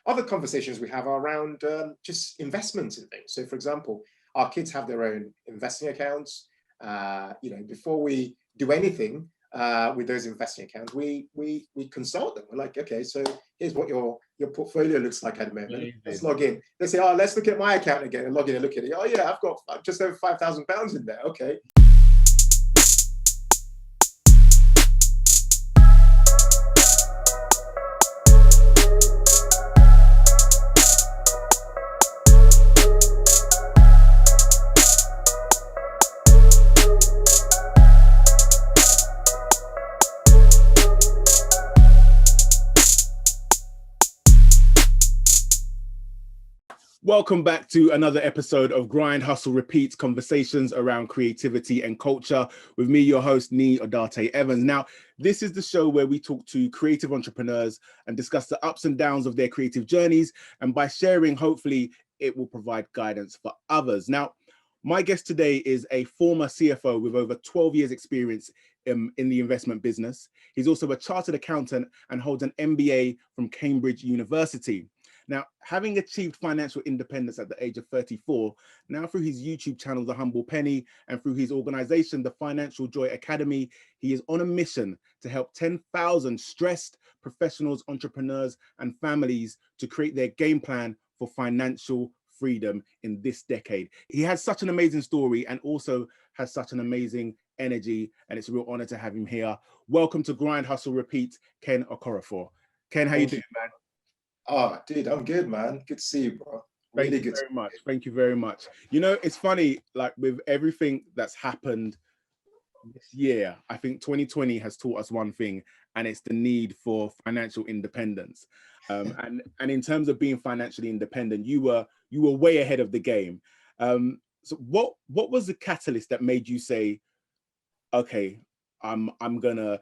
other conversations we have are around just investments and things. So, for example, our kids have their own investing accounts. Before we do anything with those investing accounts, we consult them. We're like, okay, so here's what your portfolio looks like at the moment. Amazing. Let's log in. They say, oh, let's look at my account again, and log in and look at it. Oh yeah, I've got just over £5,000 in there. Okay. Welcome back to another episode of Grind, Hustle, Repeat, conversations around creativity and culture with me, your host, Nee Odate Evans. Now, this is the show where we talk to creative entrepreneurs and discuss the ups and downs of their creative journeys. And by sharing, hopefully, it will provide guidance for others. Now, my guest today is a former CFO with over 12 years experience in the investment business. He's also a chartered accountant and holds an MBA from Cambridge University. Now, having achieved financial independence at the age of 34, now through his YouTube channel, The Humble Penny, and through his organization, the Financial Joy Academy, he is on a mission to help 10,000 stressed professionals, entrepreneurs, and families to create their game plan for financial freedom in this decade. He has such an amazing story and also has such an amazing energy, and it's a real honor to have him here. Welcome to Grind, Hustle, Repeat, Ken Okoroafor. Ken, how you doing, man? Oh, dude, I'm good, man. Good to see you, bro. Thank you very much. Thank you very much. You know, it's funny, like with everything that's happened this year, I think 2020 has taught us one thing, and it's the need for financial independence. And in terms of being financially independent, you were way ahead of the game. So what was the catalyst that made you say, okay, I'm gonna,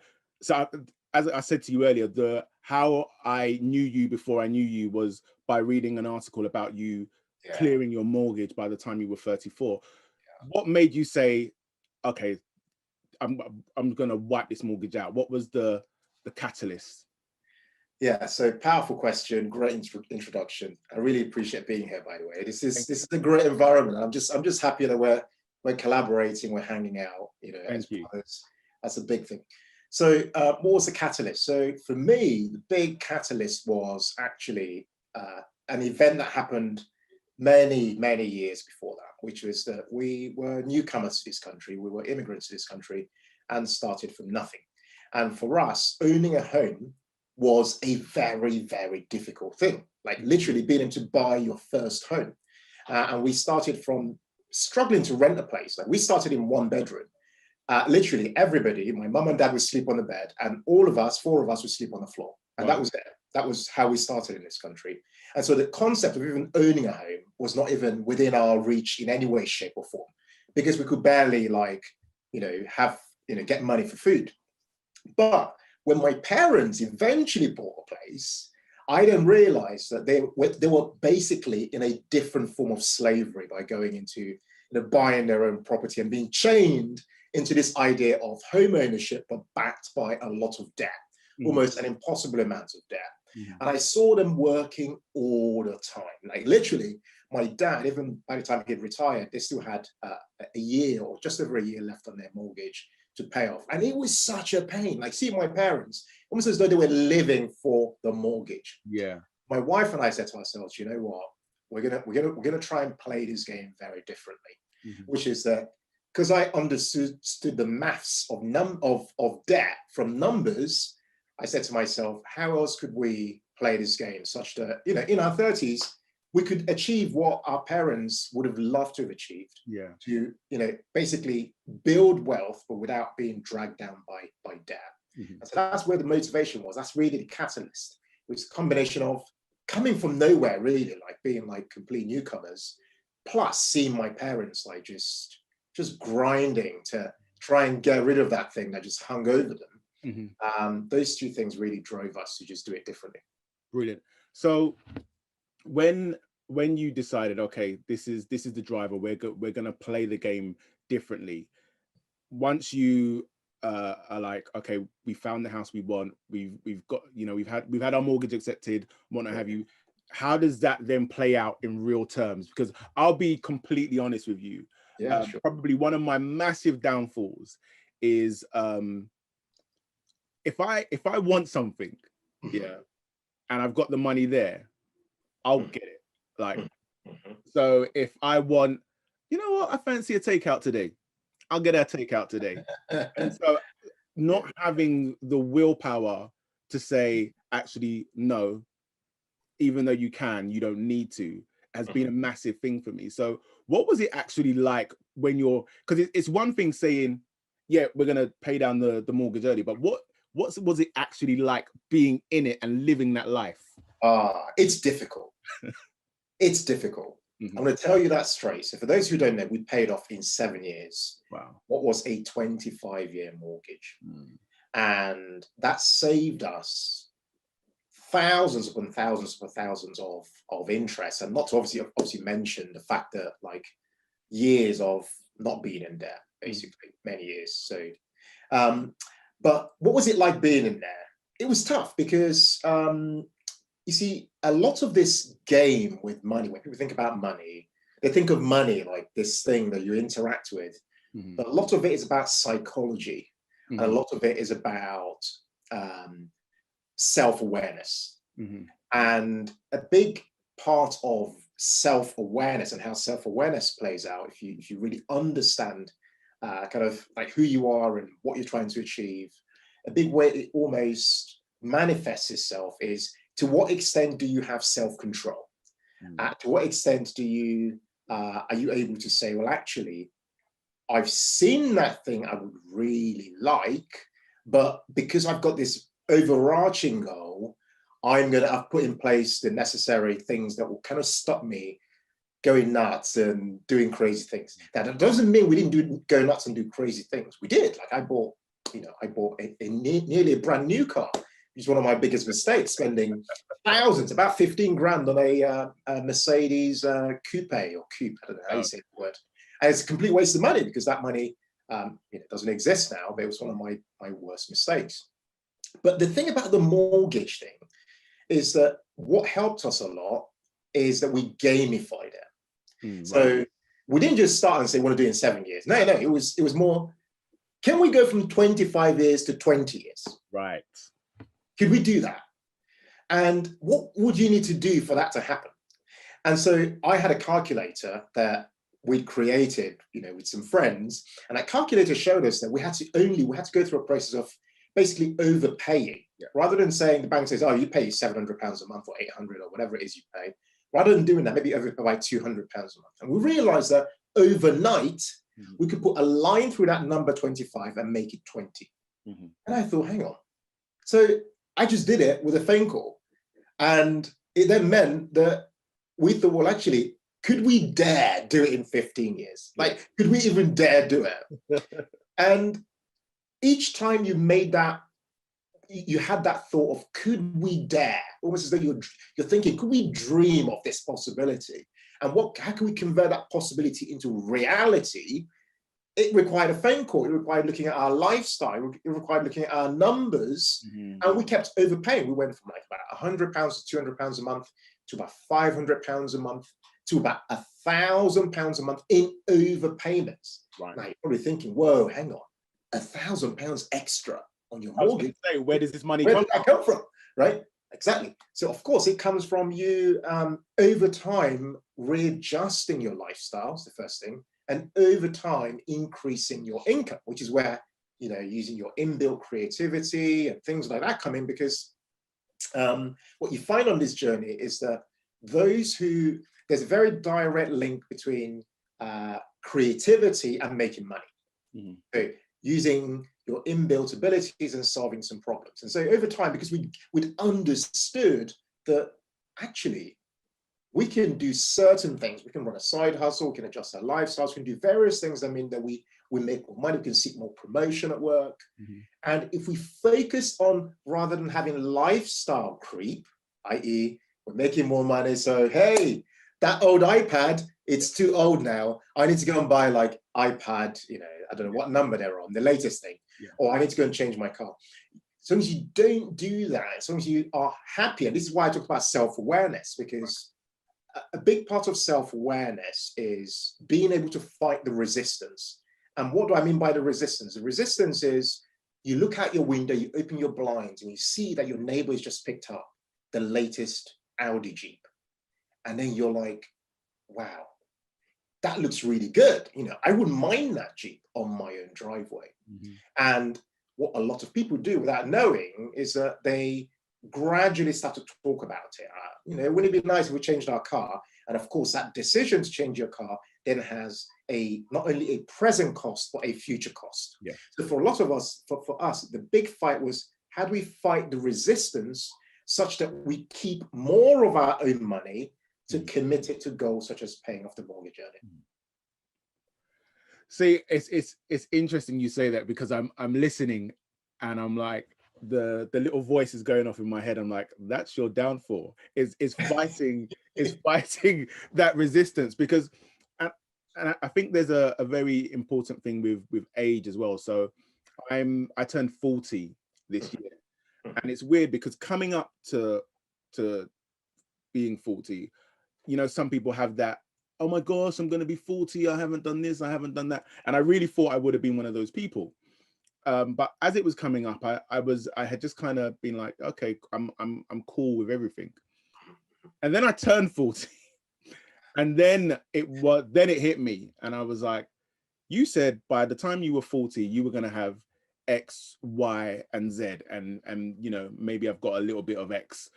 as I said to you earlier, how I knew you before I knew you was by reading an article about you clearing your mortgage by the time you were 34. Yeah. What made you say, okay, I'm gonna wipe this mortgage out? What was the catalyst? Yeah, so powerful question, great introduction. I really appreciate being here, by the way. This is a great environment. I'm just happy that we're collaborating, we're hanging out, as brothers. That's a big thing. So what was the catalyst? So for me, the big catalyst was actually an event that happened many, many years before that, which was that we were newcomers to this country. We were immigrants to this country and started from nothing. And for us, owning a home was a very, very difficult thing, like literally being able to buy your first home. And we started from struggling to rent a place. Like we started in one bedroom. Literally everybody, my mum and dad would sleep on the bed, and all of us, 4 of us, would sleep on the floor. And that was it. That was how we started in this country. And so the concept of even owning a home was not even within our reach in any way, shape, or form, because we could barely get money for food. But when my parents eventually bought a place, I then realized that they were basically in a different form of slavery by going into buying their own property and being chained into this idea of home ownership, but backed by a lot of debt, almost an impossible amount of debt. And I saw them working all the time. Like literally, my dad, even by the time he had retired, they still had a year or just over a year left on their mortgage to pay off. And it was such a pain. Like seeing my parents, almost as though they were living for the mortgage. Yeah. My wife and I said to ourselves, you know what? We're gonna try and play this game very differently, which is that because I understood the maths of debt from numbers, I said to myself, how else could we play this game such that, in our 30s, we could achieve what our parents would have loved to have achieved. Yeah. To, basically build wealth, but without being dragged down by debt. And so that's where the motivation was. That's really the catalyst. It was a combination of coming from nowhere, really, like being like complete newcomers, plus seeing my parents like just grinding to try and get rid of that thing that just hung over them. Those two things really drove us to just do it differently. Brilliant. So when you decided, okay, this is the driver, we're going to play the game differently. Once you are like, okay, we found the house we want, we've got, we've had our mortgage accepted, what have you. how does that then play out in real terms? Because I'll be completely honest with you. Yeah, sure. Probably one of my massive downfalls is if I want something, yeah, and I've got the money there, I'll get it. Like, so if I want, you know what, I fancy a takeout today, I'll get a takeout today. And so not having the willpower to say, actually, no, even though you don't need to, has been a massive thing for me. So what was it actually like when you're, because it's one thing saying, yeah, we're going to pay down the mortgage early, but what was it actually like being in it and living that life? It's difficult. It's difficult. I'm going to tell you that straight. So for those who don't know, we paid off in 7 years. Wow. What was a 25-year mortgage. And that saved us thousands upon thousands upon thousands of interest. And not to obviously mention the fact that like years of not being in debt, basically, many years. So, but what was it like being in there? It was tough because, you see, a lot of this game with money, when people think about money, they think of money like this thing that you interact with. But a lot of it is about psychology. And a lot of it is about self-awareness. And a big part of self-awareness and how self-awareness plays out, if you really understand kind of like who you are and what you're trying to achieve, a big way it almost manifests itself is, to what extent do you have self-control? To what extent do you are you able to say, well, actually, I've seen that thing I would really like, but because I've got this overarching goal, I've put in place the necessary things that will kind of stop me going nuts and doing crazy things. Now, that doesn't mean we didn't go nuts and do crazy things. We did. Like I bought nearly a brand new car. It's one of my biggest mistakes, spending thousands, about 15 grand on a Mercedes coupe, I don't know how you say the word. And it's a complete waste of money because that money doesn't exist now, but it was one of my worst mistakes. But the thing about the mortgage thing is that what helped us a lot is that we gamified it. So we didn't just start and say, we want to do it in 7 years. No, it was more, can we go from 25 years to 20 years? Right. Could we do that? And what would you need to do for that to happen? And so I had a calculator that we'd created, with some friends, and that calculator showed us that we had to go through a process of basically overpaying, rather than saying, the bank says, oh, you pay £700 a month or 800 or whatever it is you pay. Rather than doing that, maybe overpay by £200 a month. And we realized that overnight, we could put a line through that number 25 and make it 20. And I thought, hang on. So I just did it with a phone call. And it then meant that we thought, well, actually, could we dare do it in 15 years? Like, could we even dare do it? And each time you made that, you had that thought of, could we dare? Almost as though you're thinking, could we dream of this possibility? And how can we convert that possibility into reality? It required a phone call. It required looking at our lifestyle. It required looking at our numbers. And we kept overpaying. We went from like about £100 to £200 a month to about £500 a month to about £1,000 a month in overpayments. Right. Now you're probably thinking, whoa, hang on, £1,000 extra on your mortgage. Say, where does this money come from? Where did that come from? Right? Exactly. So of course it comes from you over time readjusting your lifestyle, is the first thing, and over time increasing your income, which is where using your inbuilt creativity and things like that come in, because what you find on this journey is that there's a very direct link between creativity and making money. So using your inbuilt abilities and solving some problems. And so over time, because we'd understood that actually we can do certain things, we can run a side hustle, we can adjust our lifestyles, we can do various things that mean that we make more money, we can seek more promotion at work. And if we focus on, rather than having lifestyle creep, i.e. we're making more money, so hey, that old iPad, it's too old now. I need to go and buy like iPad, I don't know what number they're on, the latest thing. Or I need to go and change my car. as long as you don't do that, as long as you are happy, and this is why I talk about self-awareness, because a big part of self-awareness is being able to fight the resistance. And what do I mean by the resistance? The resistance is you look out your window, you open your blinds, and you see that your neighbor has just picked up the latest Audi Jeep. And then you're like, wow, that looks really good. You know, I wouldn't mind that Jeep on my own driveway. Mm-hmm. And what a lot of people do without knowing is that they gradually start to talk about it. You know, wouldn't it be nice if we changed our car? And of course, that decision to change your car then has not only a present cost, but a future cost. Yeah. So for a lot of us, for us, the big fight was, how do we fight the resistance such that we keep more of our own money to commit it to goals such as paying off the mortgage early? See, it's interesting you say that, because I'm listening and I'm like, the little voice is going off in my head. I'm like, that's your downfall. Is fighting fighting that resistance, because and I think there's a very important thing with age as well. So I turned 40 this year, and it's weird because coming up to being 40, you know, some people have that, oh my gosh, I'm going to be 40. I haven't done this. I haven't done that. And I really thought I would have been one of those people. But as it was coming up, I had just kind of been like, okay, I'm cool with everything. And then I turned 40, and then it hit me, and I was like, you said by the time you were 40, you were going to have X, Y, and Z, and you know, maybe I've got a little bit of X.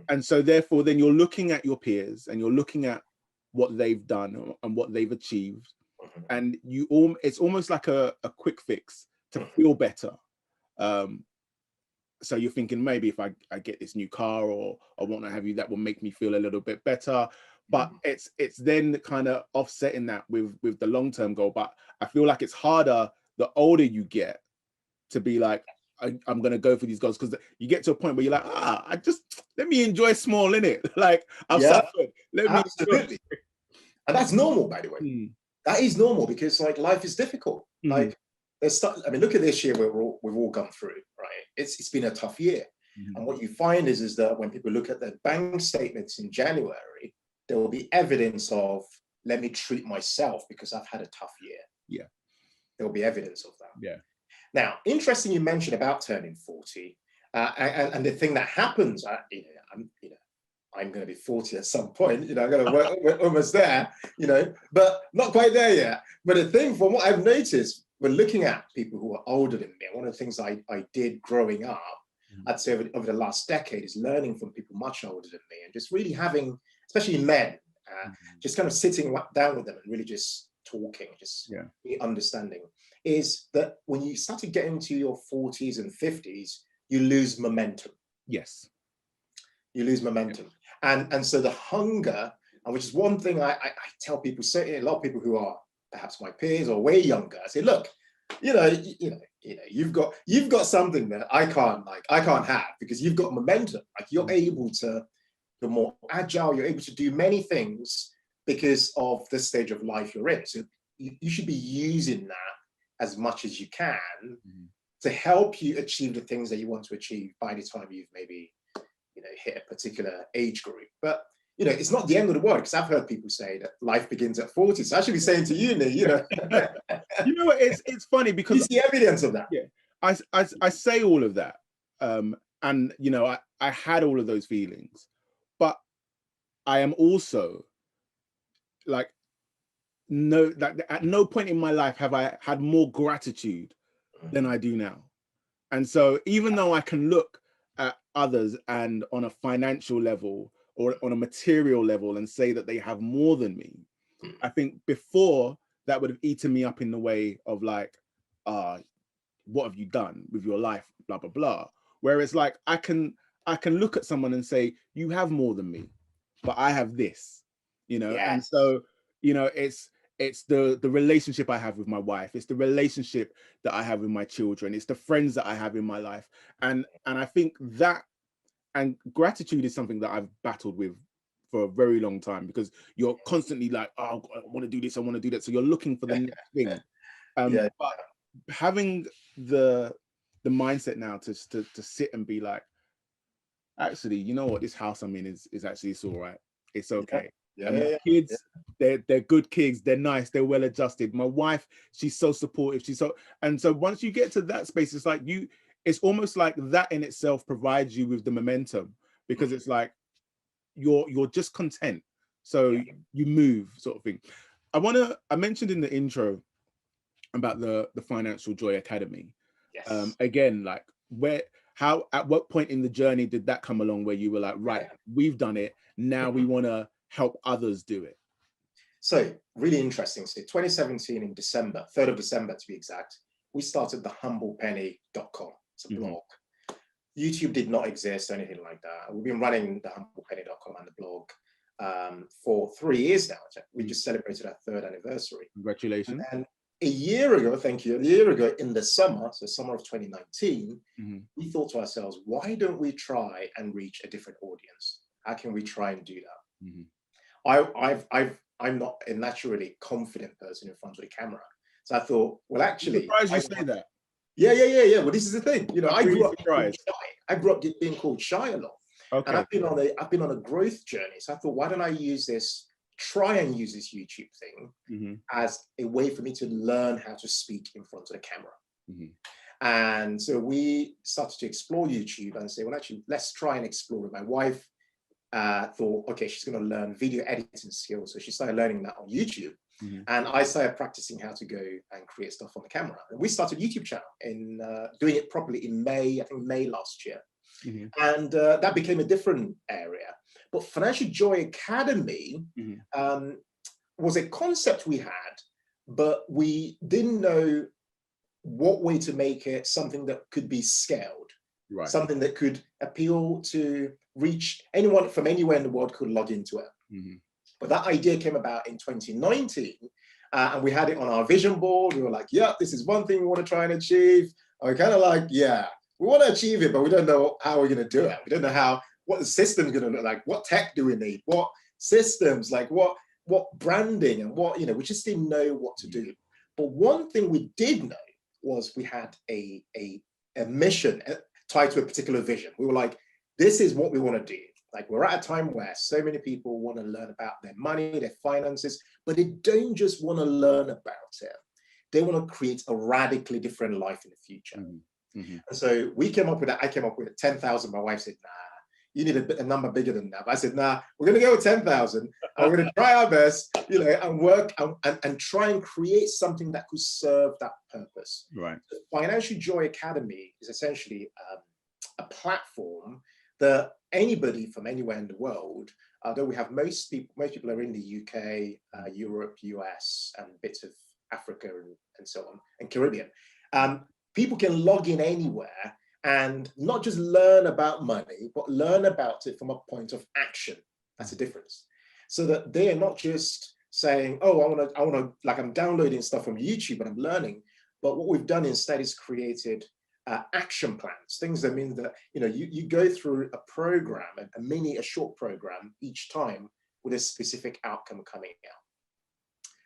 And so therefore, then you're looking at your peers and you're looking at what they've done and what they've achieved, and it's almost like a quick fix to feel better. So you're thinking, maybe if I get this new car or what have you, that will make me feel a little bit better. But it's then kind of offsetting that with the long-term goal. But I feel like it's harder the older you get to be like, I'm going to go for these goals, because you get to a point where you're like, let me enjoy small, innit? Like, I've suffered. Let me enjoy. And that's normal, by the way. That is normal, because like life is difficult. Like, I mean, look at this year we've all gone through, right? It's been a tough year. And what you find is that when people look at their bank statements in January, there will be evidence of, let me treat myself because I've had a tough year. Yeah. There will be evidence of that. Yeah. Now, interesting you mentioned about turning 40, and the thing that happens, I'm going to be 40 at some point, you know, we're almost there, you know, but not quite there yet. But the thing, from what I've noticed, when looking at people who are older than me, one of the things I did growing up, I'd say over the last decade, is learning from people much older than me, and just really having, especially men, just kind of sitting down with them and really just talking, just understanding, is that when you start to get into your 40s and 50s, you lose momentum. Yes. You lose momentum. And so the hunger, and which is one thing I tell people, certainly a lot of people who are perhaps my peers or way younger, I say, look, you've got something that I can't have, because you've got momentum. Like, you're more agile, you're able to do many things because of the stage of life you're in. So you should be using that as much as you can to help you achieve the things that you want to achieve by the time you've maybe, hit a particular age group. But, it's not the end of the world, because I've heard people say that life begins at 40. So I should be saying to you, Lee, what, it's funny because you see evidence of that. Yeah, I say all of that. And, I had all of those feelings, but I am also like, at no point in my life have I had more gratitude than I do now. And so even though I can look at others and on a financial level or on a material level and say that they have more than me, I think before that would have eaten me up in the way of like, what have you done with your life, blah, blah, blah. Whereas like, I can look at someone and say, you have more than me, but I have this, And so, it's the relationship I have with my wife. It's the relationship that I have with my children. It's the friends that I have in my life. And I think that, and gratitude is something that I've battled with for a very long time, because you're constantly like, oh, I want to do this, I want to do that. So you're looking for the next thing. But having the the mindset now to sit and be like, actually, you know what, this house I'm in is actually, it's all right. It's okay. And my kids, they're good kids. They're nice. They're well adjusted. My wife, she's so supportive. And so once you get to that space, it's like it's almost like that in itself provides you with the momentum, because it's like you're just content. So you move, sort of thing. I mentioned in the intro about the Financial Joy Academy. Yes. Again, like at what point in the journey did that come along where you were like, right, we've done it, now we want to help others do it? So really interesting. So 2017 in December, 3rd of December to be exact, we started the humblepenny.com. It's a blog. YouTube did not exist or anything like that. We've been running the humblepenny.com and the blog for 3 years now. We just celebrated our 3rd anniversary. Congratulations. And a year ago, thank you, a year ago in the summer, so summer of 2019, we thought to ourselves, why don't we try and reach a different audience? How can we try and do that? I'm not a naturally confident person in front of the camera. So I thought, well, actually, I'm surprised you say that. Yeah. Well, this is the thing. You know, I grew up shy. I grew up being called shy a lot. Okay. And I've been on a growth journey. So I thought, why don't I try and use this YouTube thing as a way for me to learn how to speak in front of the camera. And so we started to explore YouTube and say, well, actually, let's try and explore it. My wife thought, okay, she's going to learn video editing skills. So she started learning that on YouTube. And I started practicing how to go and create stuff on the camera. And we started a YouTube channel doing it properly in May, I think May last year. And that became a different area. But Financial Joy Academy was a concept we had, but we didn't know what way to make it something that could be scaled, something that could appeal to reach anyone from anywhere in the world could log into it. But that idea came about in 2019, and we had it on our vision board. We were like, yeah, this is one thing we want to try and achieve. And we're kind of like, yeah, we want to achieve it, but we don't know how we're going to do it. We don't know what the system's going to look like. What tech do we need? What systems, like what branding and what, we just didn't know what to do. But one thing we did know was we had a mission tied to a particular vision. We were like, this is what we want to do. Like, we're at a time where so many people want to learn about their money, their finances, but they don't just want to learn about it. They want to create a radically different life in the future. And so we came up with that. I came up with 10,000. My wife said, nah, you need a number bigger than that. But I said, nah, we're going to go with 10,000. And we're going to try our best, and work and try and create something that could serve that purpose. Right. The Financial Joy Academy is essentially a platform that anybody from anywhere in the world, although we have most people are in the UK, Europe, US, and bits of Africa and so on, and Caribbean. People can log in anywhere and not just learn about money, but learn about it from a point of action. That's the difference. So that they are not just saying, oh, I want to, like, I'm downloading stuff from YouTube and I'm learning. But what we've done instead is created action plans, things that mean that, you go through a program, a short program each time with a specific outcome coming out.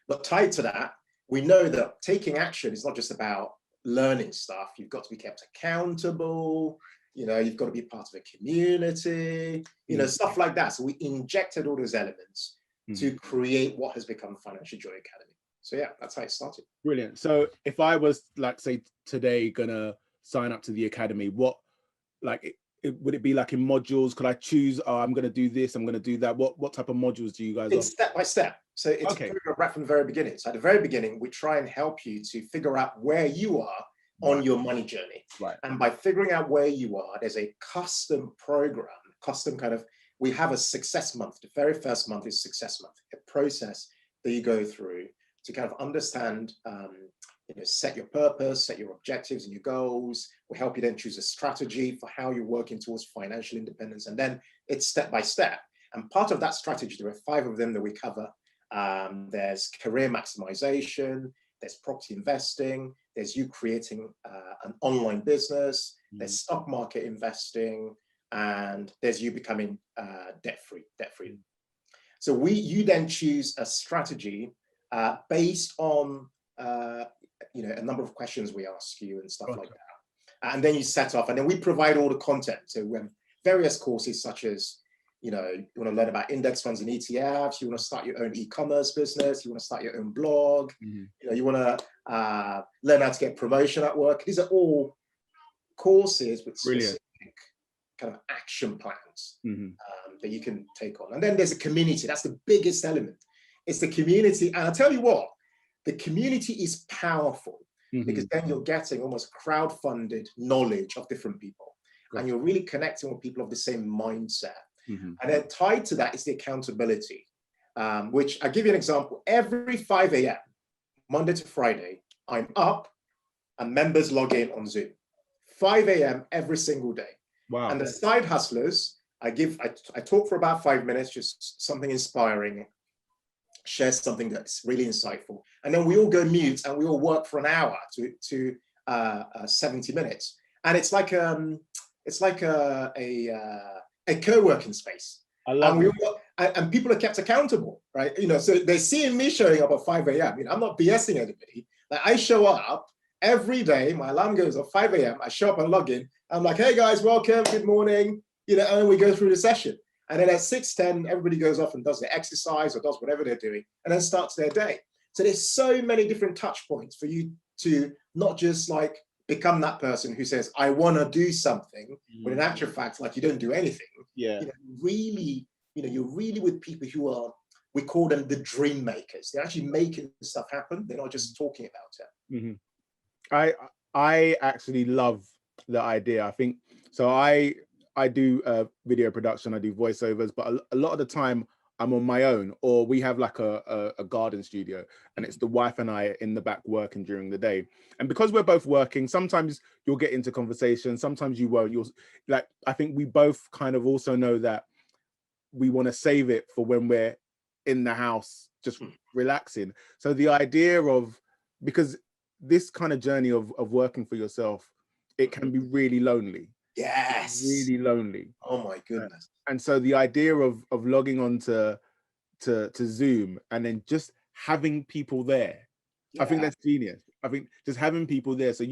But tied to that, we know that taking action is not just about learning stuff. You've got to be kept accountable. You've got to be part of a community, stuff like that. So we injected all those elements to create what has become Financial Joy Academy. So yeah, that's how it started. Brilliant. So if I was, like, say today, gonna sign up to the academy, what, like, would it be like in modules? Could I choose, I'm going to do this, I'm going to do that? What type of modules do you guys offer? It's step by step. So it's right from the very beginning. So at the very beginning, we try and help you to figure out where you are on your money journey. Right. And by figuring out where you are, there's a custom program, we have a success month. The very first month is success month, a process that you go through to kind of understand, set your purpose, set your objectives and your goals. We help you then choose a strategy for how you're working towards financial independence. And then it's step by step. And part of that strategy, there are 5 of them that we cover. There's career maximization, there's property investing, there's you creating an online business, there's stock market investing, and there's you becoming debt-free. So you then choose a strategy based on a number of questions we ask you and stuff like that. And then you set off, and then we provide all the content. So when various courses such as, you want to learn about index funds and ETFs, you want to start your own e-commerce business, you want to start your own blog, you want to learn how to get promotion at work. These are all courses with specific kind of action plans that you can take on. And then there's a community. That's the biggest element. It's the community. And I'll tell you what, the community is powerful because then you're getting almost crowd-funded knowledge of different people. And you're really connecting with people of the same mindset. And then tied to that is the accountability, which I'll give you an example. Every 5 a.m., Monday to Friday, I'm up and members log in on Zoom. 5 a.m. every single day. Wow. And the side hustlers, I talk for about 5 minutes, just something inspiring, share something that's really insightful. And then we all go mute and we all work for an hour to 70 minutes. And it's like a co-working space. I love it. And people are kept accountable, right? So they're seeing me showing up at 5 a.m. I'm not BSing anybody. Like, I show up every day, my alarm goes off 5 a.m. I show up and log in. I'm like, hey guys, welcome, good morning. And then we go through the session. And then at 6:10, everybody goes off and does their exercise or does whatever they're doing and then starts their day. So there's so many different touch points for you to not just like become that person who says, I want to do something, but in actual fact, like, you don't do anything. Yeah. You're really with people who are, we call them the dream makers. They're actually making stuff happen. They're not just talking about it. I actually love the idea. I think so. I do video production, I do voiceovers, but a lot of the time I'm on my own, or we have like a garden studio, and it's the wife and I in the back working during the day. And because we're both working, sometimes you'll get into conversation, sometimes you won't. I think we both kind of also know that we want to save it for when we're in the house just relaxing. So the idea of, because this kind of journey of working for yourself, it can be really lonely. Yes. Really lonely. Oh my goodness. And so the idea of logging on to Zoom and then just having people there, I think that's genius. I think just having people there, so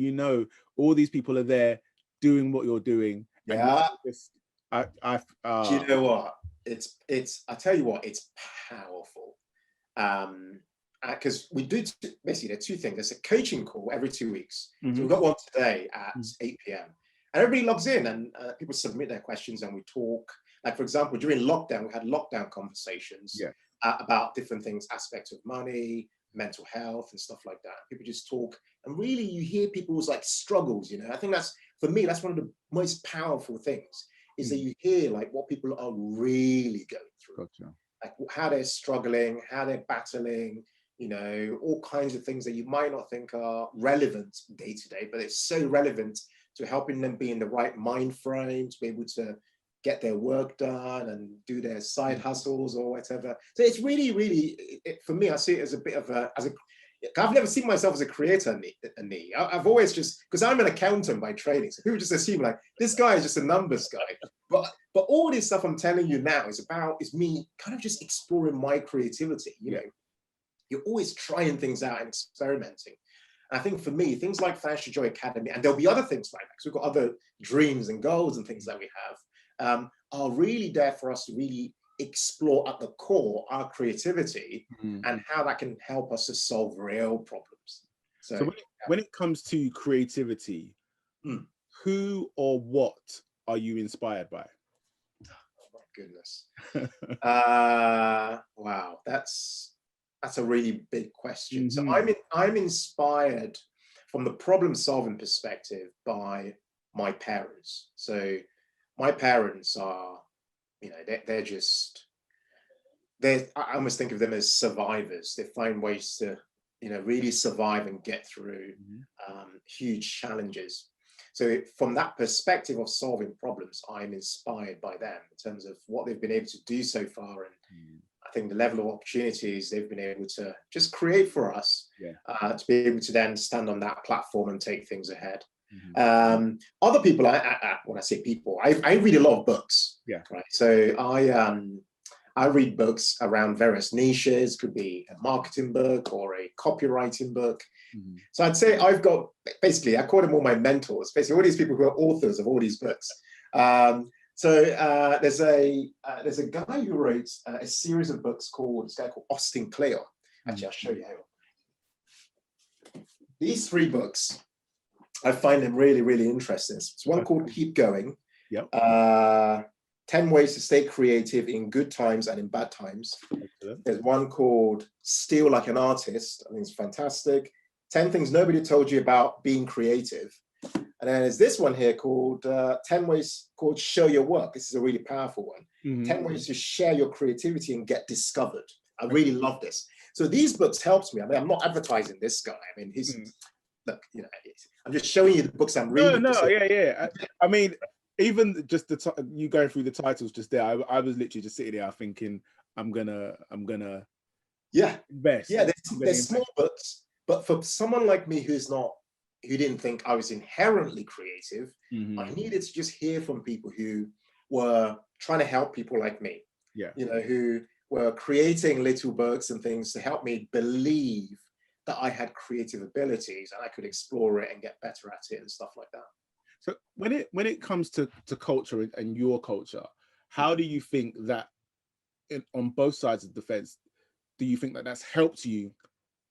all these people are there doing what you're doing. Yeah. Do you know what? I tell you what, it's powerful. Because we do basically, there are two things. There's a coaching call every 2 weeks. So we've got one today at 8 p.m. And everybody logs in and people submit their questions and we talk. Like, for example, during lockdown, we had lockdown conversations about different things, aspects of money, mental health and stuff like that. People just talk, and really you hear people's like struggles, I think for me, that's one of the most powerful things, is that you hear like what people are really going through. Gotcha. Like how they're struggling, how they're battling, all kinds of things that you might not think are relevant day to day, but it's so relevant to helping them be in the right mind frame to be able to get their work done and do their side hustles or whatever. So it's really, really, for me, I see it as a bit of I've never seen myself as a creator, I've always just, because I'm an accountant by training, so people just assume like, this guy is just a numbers guy. But all this stuff I'm telling you now is me kind of just exploring my creativity, You're always trying things out and experimenting. And I think for me, things like Financial Joy Academy, and there'll be other things like that, because we've got other dreams and goals and things that we have, are really there for us to really explore at the core our creativity and how that can help us to solve real problems. So when it comes to creativity, who or what are you inspired by? Oh my goodness. Wow, that's a really big question. So I'm inspired from the problem-solving perspective by my parents. So my parents are, I almost think of them as survivors. They find ways to, really survive and get through huge challenges. So from that perspective of solving problems, I'm inspired by them in terms of what they've been able to do so far. And I think the level of opportunities they've been able to just create for us to be able to then stand on that platform and take things ahead. Other people, when I say people, I read a lot of books. Right. So I read books around various niches, could be a marketing book or a copywriting book. So I'd say I've got, basically, I call them all my mentors, basically all these people who are authors of all these books. There's a guy who wrote a series of books called, this guy called Austin Kleon. Actually, I'll show you how. These 3 books, I find them really, really interesting. It's one called Keep Going. Yep. 10 Ways to Stay Creative in Good Times and in Bad Times. Excellent. There's one called Steal Like an Artist. I think it's fantastic. 10 Things Nobody Told You About Being Creative. And then there's this one here called 10 Ways called Show Your Work. This is a really powerful one. 10 Ways to Share Your Creativity and Get Discovered. I really love this. So these books helped me. I mean, I'm not advertising this guy. I mean, he's, look, you know, I'm just showing you the books I'm reading. Yeah. I mean, even just you going through the titles just there, I was literally just sitting there thinking, I'm gonna invest. Yeah, there's small books, but for someone like me who didn't think I was inherently creative, I needed to just hear from people who were trying to help people like me. Yeah, you know, who were creating little books and things to help me believe that I had creative abilities and I could explore it and get better at it and stuff like that. So when it comes to culture and your culture, how do you think that on both sides of the fence, do you think that that's helped you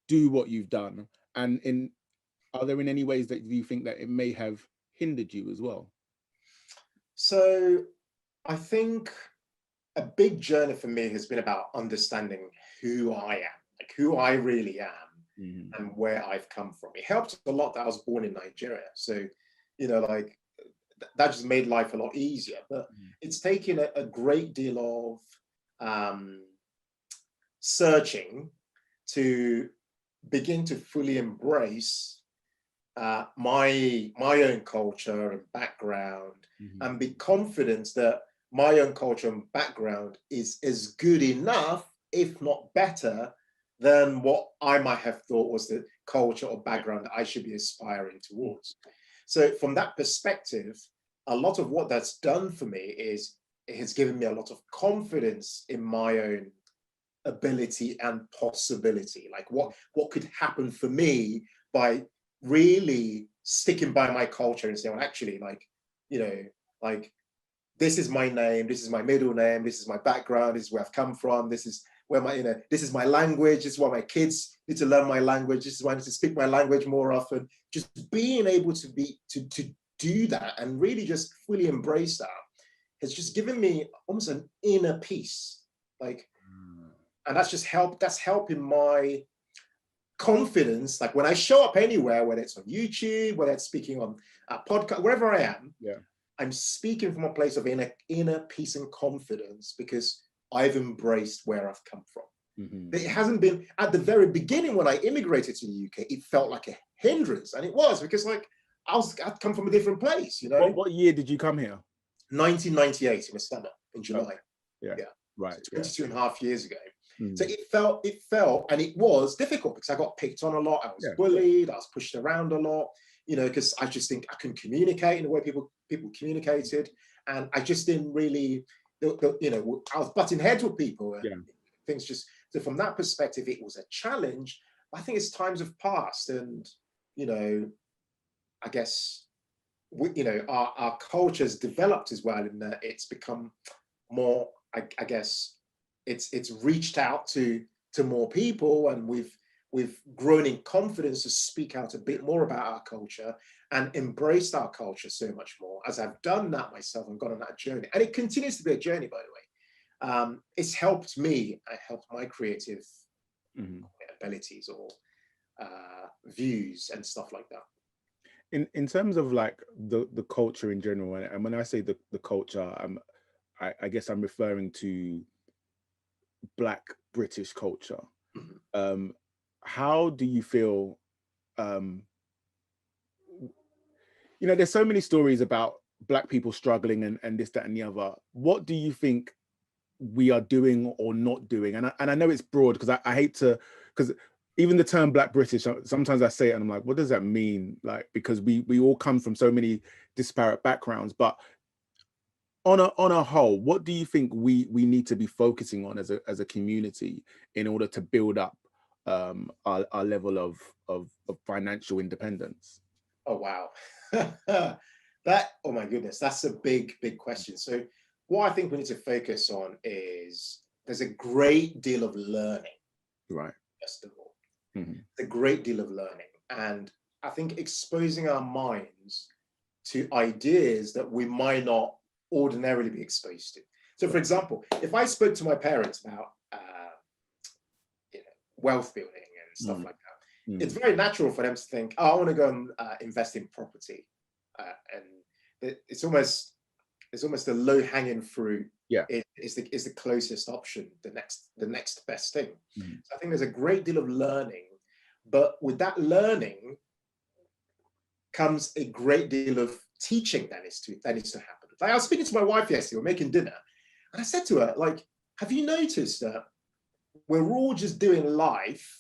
do what you've done? And are there in any ways that you think that it may have hindered you as well? So I think a big journey for me has been about understanding who I am, like who I really am and where I've come from. It helped a lot that I was born in Nigeria. So, you know, like that just made life a lot easier. But it's taken a great deal of searching to begin to fully embrace my own culture and background and be confident that my own culture and background is as good enough, if not better, than what I might have thought was the culture or background that I should be aspiring towards. So from that perspective, a lot of what that's done for me is it has given me a lot of confidence in my own ability and possibility, like what could happen for me by really sticking by my culture and saying, well, actually, like, you know, like, this is my name, this is my middle name, this is my background, this is where I've come from, this is where my, you know, this is my language, this is why my kids need to learn my language, this is why I need to speak my language more often. Just being able to do that and really just fully embrace that has just given me almost an inner peace. Like, and that's helping my confidence. Like when I show up anywhere, whether it's on YouTube, whether it's speaking on a podcast, wherever I am, I'm speaking from a place of inner peace and confidence because I've embraced where I've come from. It hasn't been, at the very beginning when I immigrated to the UK, it felt like a hindrance, and it was because like I'd come from a different place, you know. What year did you come here? 1998 in the summer, in July. Right. So 22 and a half years ago. So it felt, and it was difficult because I got picked on a lot. I was bullied. I was pushed around a lot, you know, because I just think I couldn't communicate in the way people communicated, and I just didn't really, you know, I was butting heads with people, and things just. So from that perspective, it was a challenge. I think as times have passed, and you know, I guess you know, our culture has developed as well, in that it's become more, I guess. It's reached out to more people, and we've grown in confidence to speak out a bit more about our culture and embraced our culture so much more. As I've done that myself and gone on that journey, and it continues to be a journey, by the way. It's helped me. It helped my creative abilities or views and stuff like that. In terms of like the culture in general, and when I say the culture, I guess I'm referring to Black British culture. How do you feel, you know, there's so many stories about Black people struggling and this, that, and the other. What do you think we are doing or not doing? And I know it's broad because I hate to, because even the term Black British, sometimes I say it and I'm like, what does that mean? Like, because we all come from so many disparate backgrounds, but on a whole, what do you think we need to be focusing on as a community in order to build up our level of financial independence? Oh, wow. Oh my goodness, that's a big question. So what I think we need to focus on is there's a great deal of learning, Right. first of all. A great deal of learning. And I think exposing our minds to ideas that we might not ordinarily be exposed to. So for example, if I spoke to my parents about wealth building and stuff like that, it's very natural for them to think, oh, I want to go and invest in property. And it's almost a low-hanging fruit. Yeah, it's the closest option, the next best thing. So I think there's a great deal of learning, but with that learning comes a great deal of teaching that needs to happen. Like I was speaking to my wife yesterday, we're making dinner, and I said to her, like, have you noticed that we're all just doing life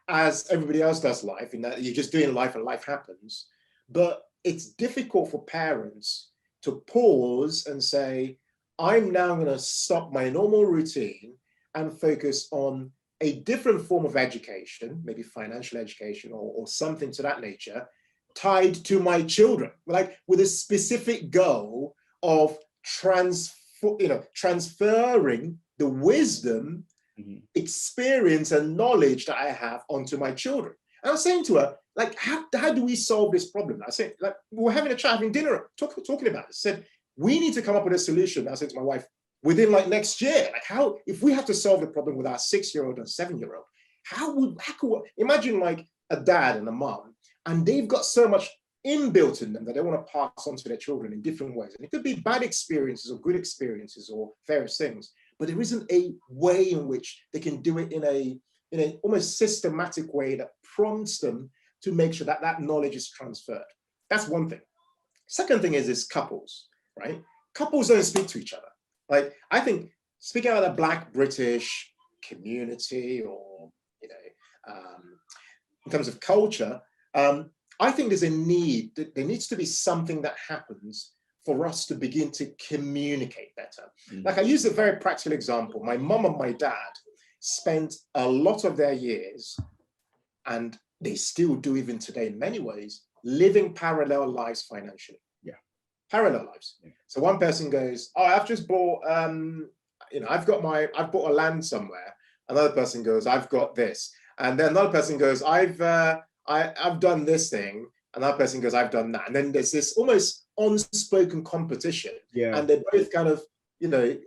as everybody else does life, in that you're just doing life and life happens, but it's difficult for parents to pause and say, I'm now going to stop my normal routine and focus on a different form of education, maybe financial education or something to that nature, tied to my children, like with a specific goal of transferring the wisdom, experience, and knowledge that I have onto my children. And I was saying to her, like, how do we solve this problem? I said, like, we were having a chat, having dinner, talking about it. I said, we need to come up with a solution. I said to my wife, within like next year, like if we have to solve the problem with our 6-year-old and 7-year-old, how could imagine like a dad and a mom, and they've got so much inbuilt in them that they want to pass on to their children in different ways. And it could be bad experiences or good experiences or various things, but there isn't a way in which they can do it in a almost systematic way that prompts them to make sure that that knowledge is transferred. That's one thing. Second thing is couples, right? Couples don't speak to each other. Like, I think speaking about the Black British community, or in terms of culture, I think there's a need. There needs to be something that happens for us to begin to communicate better. Like, I use a very practical example. My mom and my dad spent a lot of their years, and they still do even today in many ways, living parallel lives financially. Yeah, parallel lives. Yeah. So one person goes, oh, I've just bought, I've bought a land somewhere. Another person goes, I've got this. And then another person goes, I've done this thing. Another person goes, I've done that. And then there's this almost unspoken competition. Yeah. And they're both kind of, kind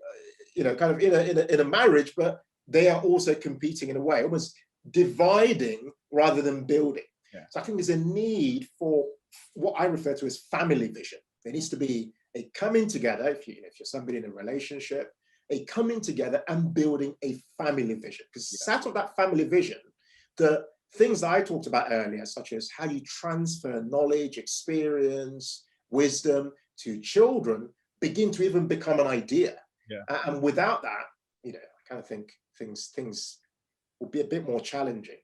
of in a marriage, but they are also competing in a way, almost dividing rather than building. Yeah. So I think there's a need for what I refer to as family vision. There needs to be a coming together, if you're somebody in a relationship, a coming together and building a family vision. Because out of that family vision, the things that I talked about earlier, such as how you transfer knowledge, experience, wisdom to children, begin to even become an idea. Yeah. And without that, I kind of think things will be a bit more challenging.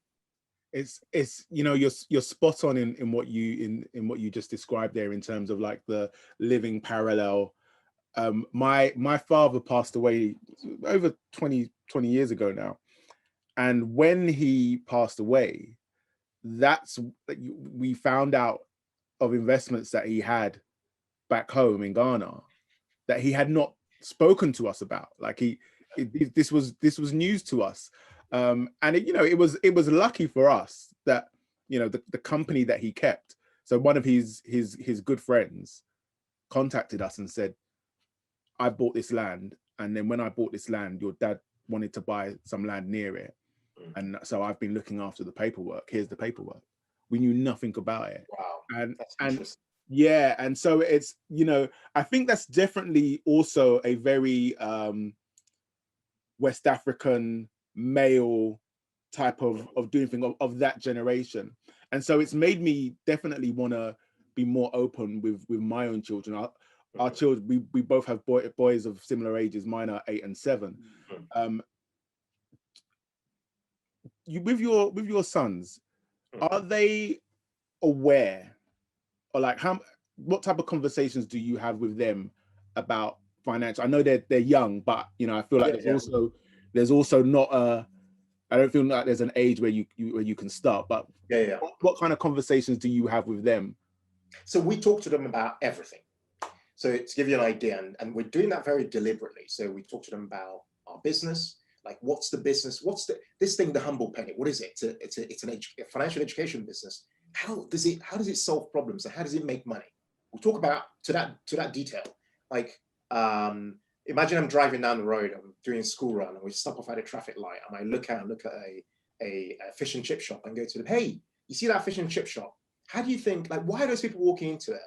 It's you're spot on in what you just described there, in terms of like the living parallel. My father passed away over 20 years ago now, and when he passed away, we found out of investments that he had back home in Ghana that he had not spoken to us about. Like this was news to us. And it was lucky for us that the company that he kept, so one of his good friends contacted us and said, I bought this land, and then when I bought this land, your dad wanted to buy some land near it, and so I've been looking after the paperwork. Here's the paperwork. We knew nothing about it. Wow. And yeah, and so it's I think that's definitely also a very West African male type of doing thing of that generation. And so it's made me definitely want to be more open with my own children. Our children, we both have boys of similar ages. Mine are 8 and 7. With your sons, are they aware, or like what type of conversations do you have with them about financial? I know they're young, but you know, I feel like Yeah, there's also not a, I don't feel like there's an age where you can start. But yeah. what kind of conversations do you have with them? So we talk to them about everything. So to give you an idea, and we're doing that very deliberately. So we talk to them about our business, like what's the business, what's this thing, the humble penny, what is it? It's a financial education business. How does it solve problems, and how does it make money? We'll talk about to that detail. Like imagine I'm driving down the road, I'm doing a school run, and we stop off at a traffic light, and I look at a fish and chip shop and go to them, hey, you see that fish and chip shop? How do you think, like, why are those people walking into it?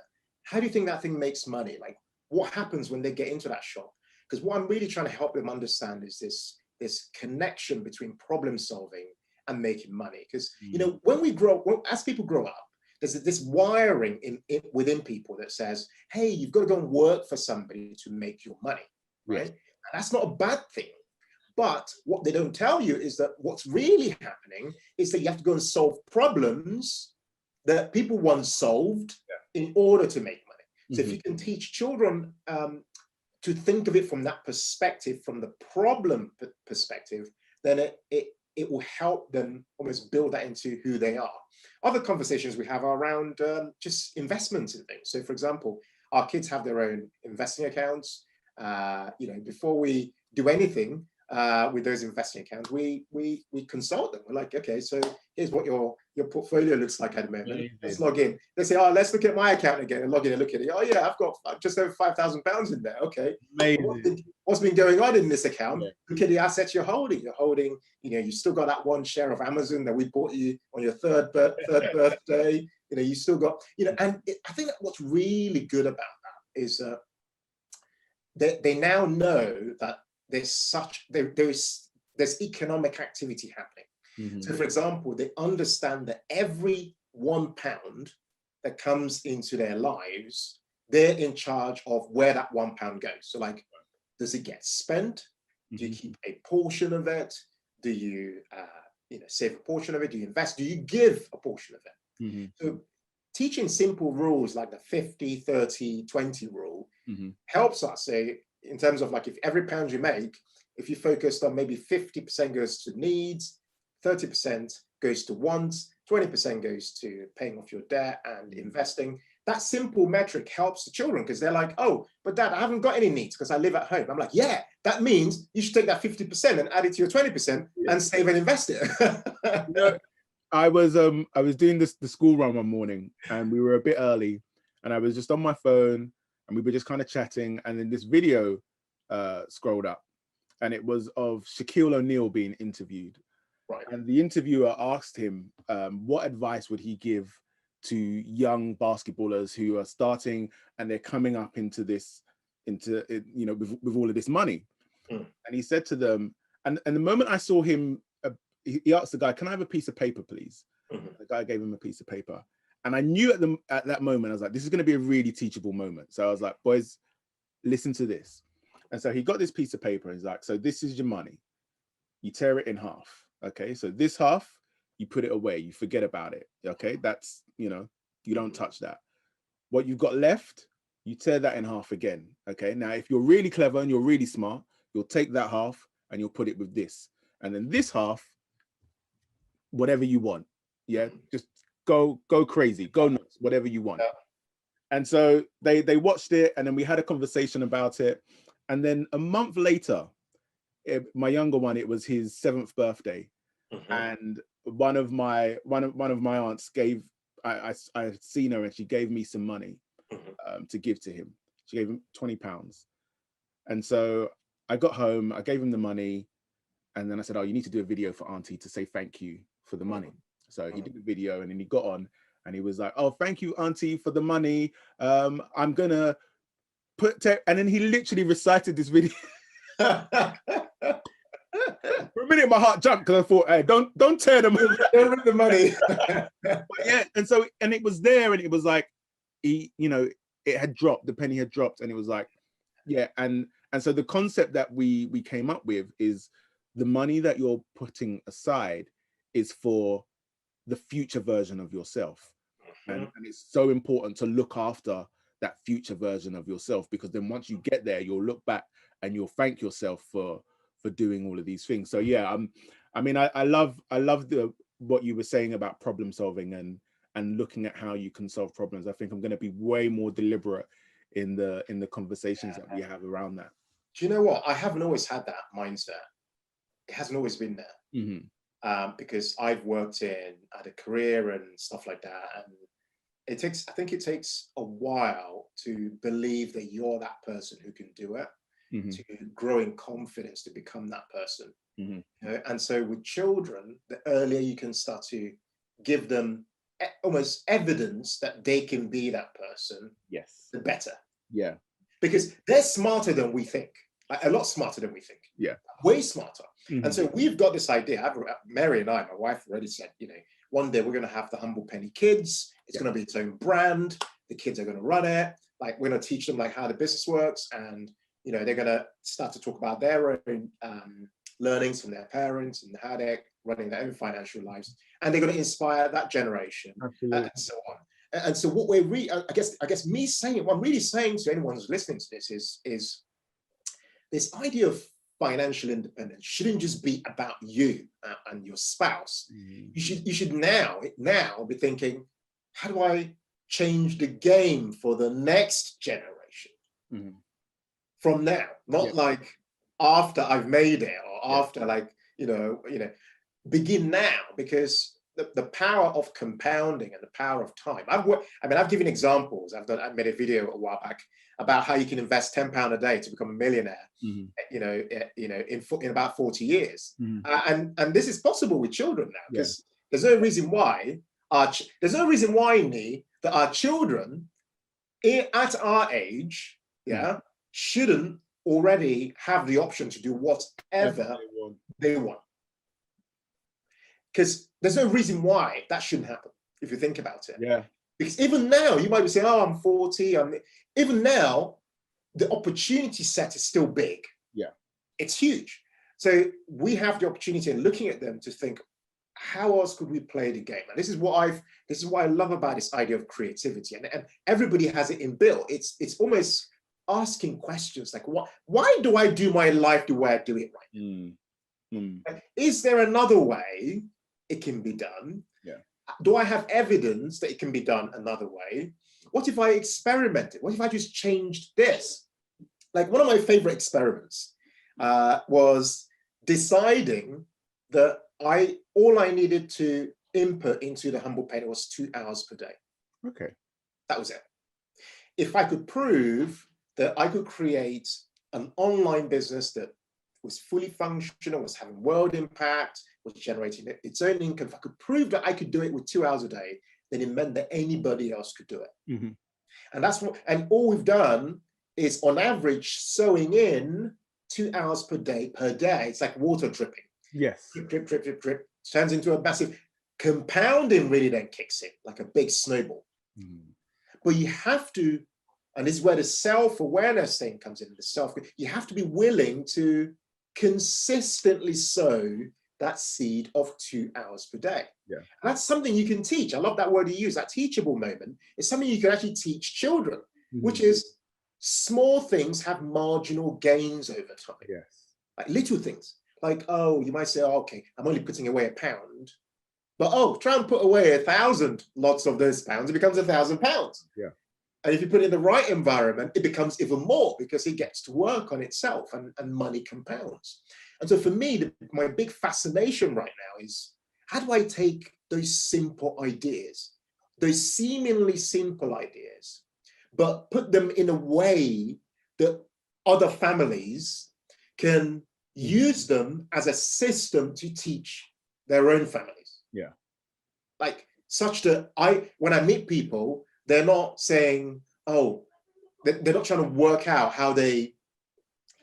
How do you think that thing makes money? Like, what happens when they get into that shop? Because what I'm really trying to help them understand is this connection between problem solving and making money. Because you know, as people grow up, there's this wiring within people that says, hey, you've got to go and work for somebody to make your money, right? Yes. And that's not a bad thing. But what they don't tell you is that what's really happening is that you have to go and solve problems that people once solved in order to make money. So if you can teach children to think of it from that perspective, from the problem perspective, then it will help them almost build that into who they are. Other conversations we have are around just investments and things. So for example, our kids have their own investing accounts. You know, before we do anything with those investing accounts, we consult them. We're like, okay, so here's what your portfolio looks like at the moment. Amazing. Let's log in. They say, oh, let's look at my account again, and log in and look at it. Oh yeah, I've got just over £5,000 in there. Okay, what's been going on in this account? Yeah. Look at the assets you're holding. You're holding, you know, you still got that one share of Amazon that we bought you on your third birthday. You know, you still got, you know, and I think what's really good about that is they now know that there's economic activity happening. So for example, they understand that every £1 that comes into their lives, they're in charge of where that £1 goes. So like, does it get spent? Do you keep a portion of it? Do you save a portion of it? Do you invest? Do you give a portion of it? So teaching simple rules like the 50-30-20 rule helps us say, in terms of like, if every pound you make, if you focused on maybe 50% goes to needs, 30% goes to wants, 20% goes to paying off your debt and investing. That simple metric helps the children because they're like, oh, but Dad, I haven't got any needs because I live at home. I'm like, yeah, that means you should take that 50% and add it to your 20% and save and invest it. You know, I was doing the school run one morning, and we were a bit early, and I was just on my phone, and we were just kind of chatting, and then this video scrolled up, and it was of Shaquille O'Neal being interviewed. Right. And the interviewer asked him what advice would he give to young basketballers who are starting and they're coming up into you know, with all of this money. And he said to them, and the moment I saw him, he asked the guy, can I have a piece of paper, please? The guy gave him a piece of paper. And I knew at that moment, I was like, this is going to be a really teachable moment. So I was like, boys, listen to this. And so he got this piece of paper and he's like, so this is your money. You tear it in half. Okay, so this half, you put it away, you forget about it. Okay, that's, you know, you don't touch that. What you've got left, you tear that in half again. Okay, now if you're really clever and you're really smart, you'll take that half and you'll put it with this. And then this half, whatever you want. Yeah, just go crazy, go nuts, whatever you want. And so they watched it, and then we had a conversation about it. And then a month later, my younger one, it was his 7th birthday, and one of my aunts gave, I had seen her, and she gave me some money to give to him. She gave him £20, and so I got home, I gave him the money, and then I said, oh, you need to do a video for Auntie to say thank you for the money. So he did the video, and then he got on, and he was like, oh, thank you, Auntie, for the money. I'm gonna and then he literally recited this video. For a minute, my heart jumped because I thought, hey, don't tear them. Don't rip the money. But yeah, and it was there, and it was like, it had dropped, the penny had dropped, and it was like, yeah, and so the concept that we came up with is the money that you're putting aside is for the future version of yourself, and it's so important to look after that future version of yourself, because then once you get there, you'll look back and you'll thank yourself for doing all of these things. So yeah, I mean, I love what you were saying about problem solving and looking at how you can solve problems. I think I'm going to be way more deliberate in the conversations that we have around that. Do you know what? I haven't always had that mindset. It hasn't always been there. Because I've worked had a career and stuff like that, and I think it takes a while to believe that you're that person who can do it, to grow in confidence to become that person. You know? And so with children, the earlier you can start to give them almost evidence that they can be that person, yes, the better. Yeah. Because they're smarter than we think, like a lot smarter than we think. Yeah. Way smarter. And so we've got this idea. Mary and I, my wife, already said, you know, one day we're going to have the Humble Penny Kids. It's going to be its own brand. The kids are going to run it. Like, we're going to teach them like how the business works, and you know, they're going to start to talk about their own learnings from their parents and how they're running their own financial lives, and they're going to inspire that generation. Absolutely. And so on. And so what I guess me saying, what I'm really saying to anyone who's listening to this is this idea of financial independence shouldn't just be about you and your spouse. You should now be thinking, how do I change the game for the next generation from now? Not like after I've made it, or after like, you know, begin now, because the power of compounding and the power of time. I've given examples. I made a video a while back about how you can invest £10 a day to become a millionaire, in about 40 years. And this is possible with children now, because there's no reason why Nee, that our children at our age, shouldn't already have the option to do whatever they want. Because there's no reason why that shouldn't happen, if you think about it. Yeah. Because even now, you might be saying, oh, I'm 40. Even now, the opportunity set is still big. Yeah. It's huge. So we have the opportunity, in looking at them, to think, how else could we play the game? And this is what I love about this idea of creativity. And everybody has it inbuilt. It's almost asking questions like, why do I do my life the way I do it right now? Is there another way it can be done? Yeah. Do I have evidence that it can be done another way? What if I experimented? What if I just changed this? Like, one of my favorite experiments was deciding that all I needed to input into the Humble Penny was 2 hours per day. Okay. That was it. If I could prove that I could create an online business that was fully functional, was having world impact, was generating its own income, if I could prove that I could do it with 2 hours a day, then it meant that anybody else could do it. And all we've done is, on average, sewing in 2 hours per day. It's like water dripping. Yes. Drip, drip, drip, drip, drip. Turns into a massive compounding, really then kicks in like a big snowball. But you have to, and this is where the self-awareness thing comes in, you have to be willing to consistently sow that seed of 2 hours per day. Yeah. And that's something you can teach. I love that word you use, that teachable moment. It's something you can actually teach children, which is small things have marginal gains over time. Yes. Like little things. Like, oh, you might say, oh, okay, I'm only putting away £1. But try and put away 1,000 lots of those pounds, it becomes £1,000. Yeah. And if you put it in the right environment, it becomes even more, because it gets to work on itself, and money compounds. And so for me, my big fascination right now is, how do I take those simple ideas, those seemingly simple ideas, but put them in a way that other families can use them as a system to teach their own families. Yeah. Like, such that when I meet people, they're not saying, they're not trying to work out how they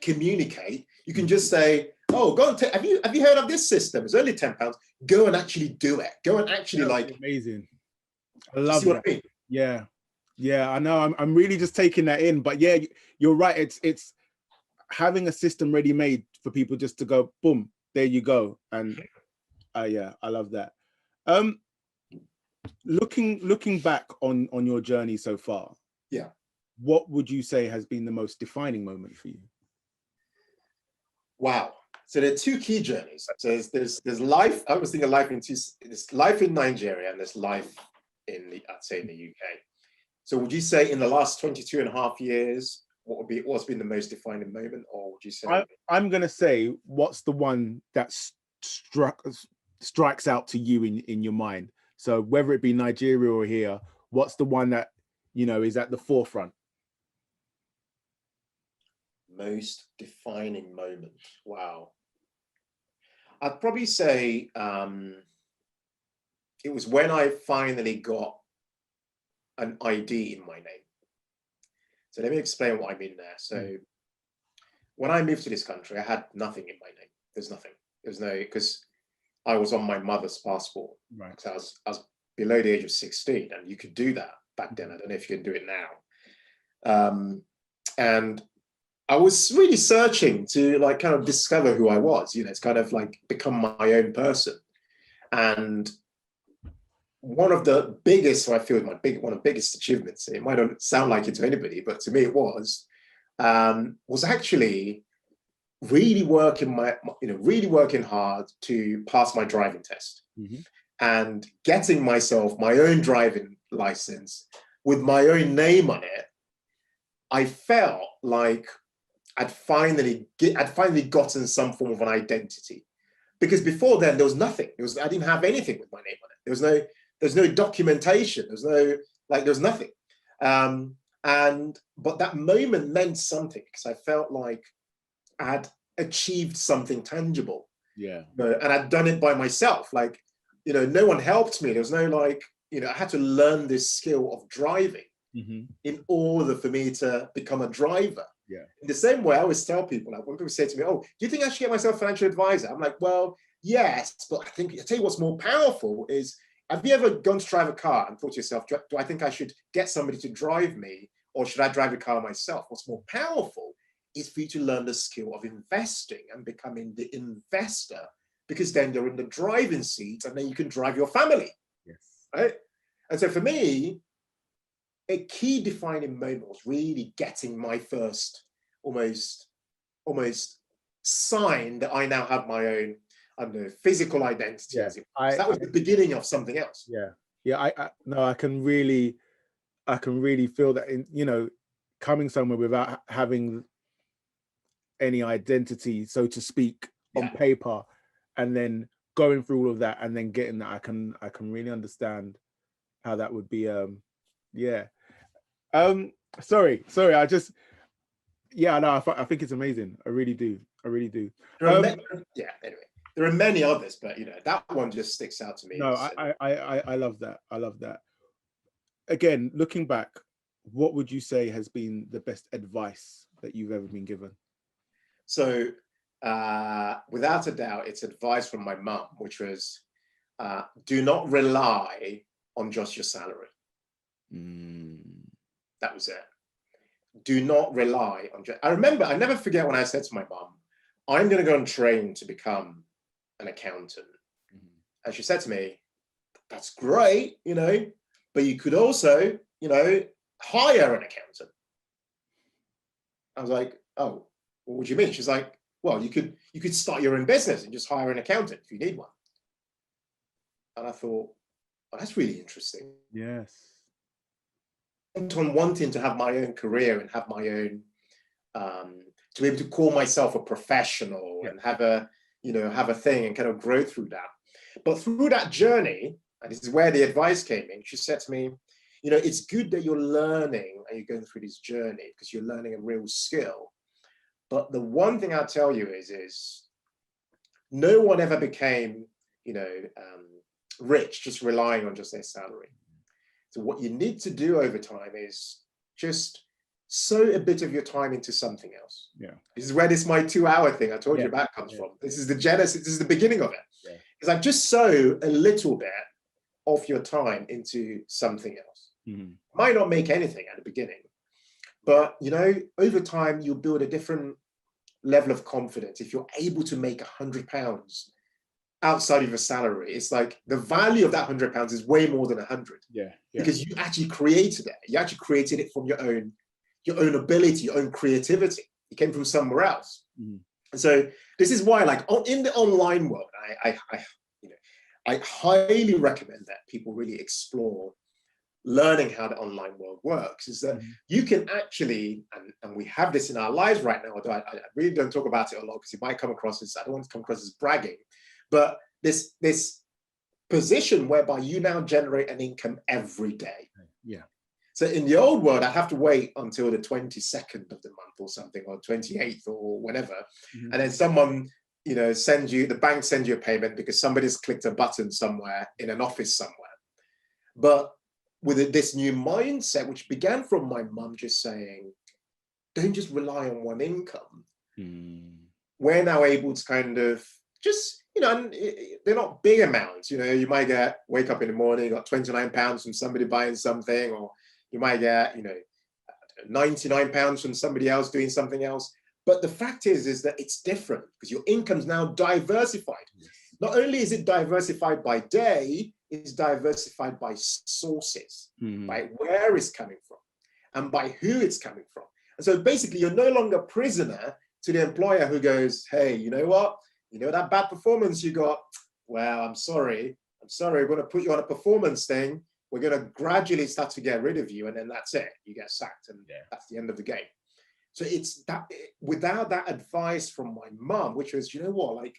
communicate. You can just say, go and have you heard of this system? It's only £10. Go and actually do it. Go and actually amazing. I love what I mean? Yeah. Yeah, I know. I'm really just taking that in. But yeah, you're right. It's having a system ready made for people just to go, boom, there you go. And yeah, I love that. Looking back on your journey so far, what would you say has been the most defining moment for you? Wow. So there are two key journeys. So there's life. I was thinking life in two. There's life in Nigeria and there's life in the, I'd say, in the UK. So would you say in the last 22 and a half years, what's been the most defining moment, or would you say? I'm going to say, what's the one that strikes out to you in your mind? So whether it be Nigeria or here, what's the one that, you know, is at the forefront? Most defining moment. Wow. I'd probably say it was when I finally got an ID in my name. So let me explain what I mean there. So when I moved to this country, I had nothing in my name. There's nothing. There's no, because I was on my mother's passport. Right. So I was below the age of 16, and you could do that back then. I don't know if you can do it now. And I was really searching to like kind of discover who I was, you know, it's kind of like become my own person. And one of the biggest, so I feel one of the biggest achievements, it might not sound like it to anybody, but to me it was actually really working really working hard to pass my driving test, and getting myself my own driving license with my own name on it. I felt like I'd finally gotten some form of an identity, because before then there was nothing. I didn't have anything with my name on it. There's no documentation. There was nothing. But that moment meant something, because I felt like I'd achieved something tangible. Yeah. And I'd done it by myself. Like, you know, no one helped me. There was no like, you know, I had to learn this skill of driving in order for me to become a driver. Yeah. In the same way, I always tell people, like when people say to me, "Oh, do you think I should get myself a financial advisor?" I'm like, well, yes, but I tell you what's more powerful is, have you ever gone to drive a car and thought to yourself, do I think I should get somebody to drive me, or should I drive the car myself? What's more powerful is for you to learn the skill of investing and becoming the investor, because then you're in the driving seat and then you can drive your family. Yes. Right? And so for me, a key defining moment was really getting my first almost sign that I now have my own, I don't know, physical identity. Yeah. That was the beginning of something else. Yeah. Yeah. I can really feel that in, you know, coming somewhere without having any identity, so to speak, on paper, and then going through all of that and then getting that, I can really understand how that would be. Sorry. I just, I think it's amazing. I really do. Anyway, there are many others, but you know, that one just sticks out to me. No, I love that. I love that. Again, looking back, what would you say has been the best advice that you've ever been given? So, without a doubt, it's advice from my mum, which was, do not rely on just your salary. That was it. Do not rely on I never forget when I said to my mum, I'm going to go and train to become an accountant. And she said to me, that's great, you know, but you could also, you know, hire an accountant. I was like, oh, what do you mean? She's like, well, you could start your own business and just hire an accountant if you need one. And I thought, well, that's really interesting. Yes. On wanting to have my own career and have my own, to be able to call myself a professional and have a thing and kind of grow through that. But through that journey, and this is where the advice came in, she said to me, you know, it's good that you're learning and you're going through this journey because you're learning a real skill. But the one thing I'll tell you is no one ever became, you know, rich just relying on just their salary. So what you need to do over time is just sow a bit of your time into something else. Yeah. This is where this my 2-hour thing I told you about comes from. This is the genesis. This is the beginning of it. Yeah. It's like just sow a little bit of your time into something else. Might not make anything at the beginning, but you know, over time you'll build a different level of confidence. If you're able to make £100 outside of your salary, it's like the value of that £100 is way more than 100. Yeah. Because you actually created it. You actually created it from your own your own ability, your own creativity. It came from somewhere else. Mm. And so this is why, like, in the online world, I highly recommend that people really explore learning how the online world works. Is that you can actually, and we have this in our lives right now, although I really don't talk about it a lot because it might come across as, I don't want to come across as bragging, but this position whereby you now generate an income every day. Yeah. So in the old world, I'd have to wait until the 22nd of the month or something, or 28th or whatever. And then someone, the bank sends you a payment because somebody's clicked a button somewhere in an office somewhere. But with this new mindset, which began from my mum just saying, don't just rely on one income. We're now able to kind of just, and they're not big amounts. You might wake up in the morning, got £29 from somebody buying something, or you might get, £99 from somebody else doing something else. But the fact is that it's different because your income's now diversified. Yes. Not only is it diversified by day, it's diversified by sources, by where it's coming from and by who it's coming from. And so basically you're no longer prisoner to the employer who goes, hey, you know what? That bad performance you got? Well, I'm sorry. We're going to put you on a performance thing. We're going to gradually start to get rid of you. And then that's it. You get sacked. And that's the end of the game. So it's that, without that advice from my mum, which was, like,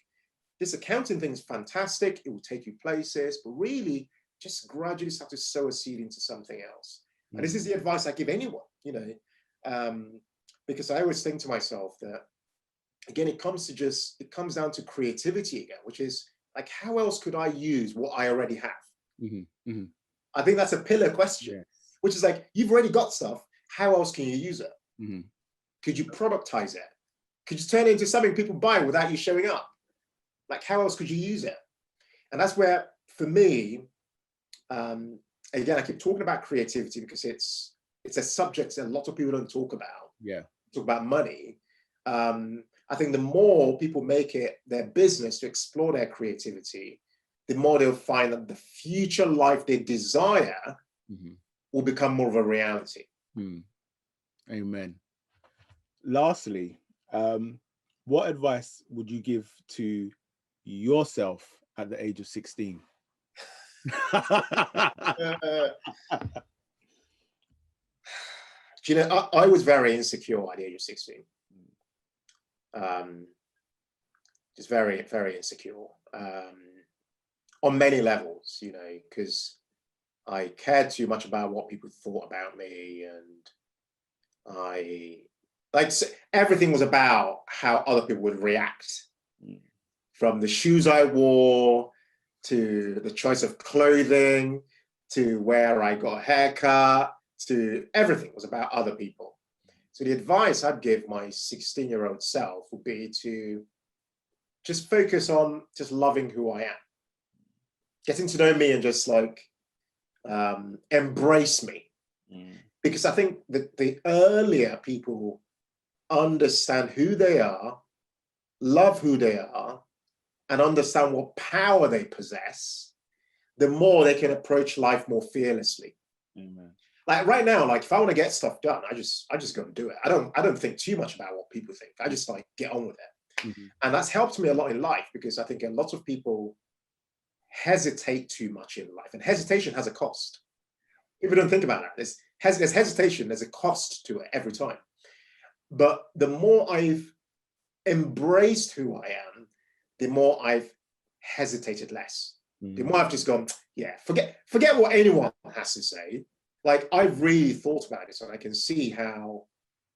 this accounting thing is fantastic. It will take you places, but really just gradually start to sow a seed into something else. And this is the advice I give anyone, because I always think to myself that, again, it comes down to creativity again, which is like, how else could I use what I already have? I think that's a pillar question, which is like, you've already got stuff. How else can you use it? Could you productize it? Could you turn it into something people buy without you showing up? Like, how else could you use it? And that's where, for me, again, I keep talking about creativity because it's a subject that a lot of people don't talk about. Talk about money. I think the more people make it their business to explore their creativity, the more they'll find that the future life they desire will become more of a reality. Amen. Lastly, what advice would you give to yourself at the age of 16? I was very insecure at the age of 16. Just very, very insecure on many levels, because I cared too much about what people thought about me, and everything was about how other people would react, from the shoes I wore to the choice of clothing to where I got a haircut, to everything was about other people. So the advice I'd give my 16-year-old self would be to just focus on just loving who I am, getting to know me, and just like embrace me. Because I think that the earlier people understand who they are, love who they are, and understand what power they possess, the more they can approach life more fearlessly. Like right now, like if I want to get stuff done, I just go and do it. I don't think too much about what people think. I just like get on with it. And that's helped me a lot in life, because I think a lot of people hesitate too much in life, and hesitation has a cost. People don't think about that. There's hesitation, there's a cost to it every time. But the more I've embraced who I am, the more I've hesitated less. The more I've just gone, forget what anyone has to say. Like, I've really thought about it, and I can see how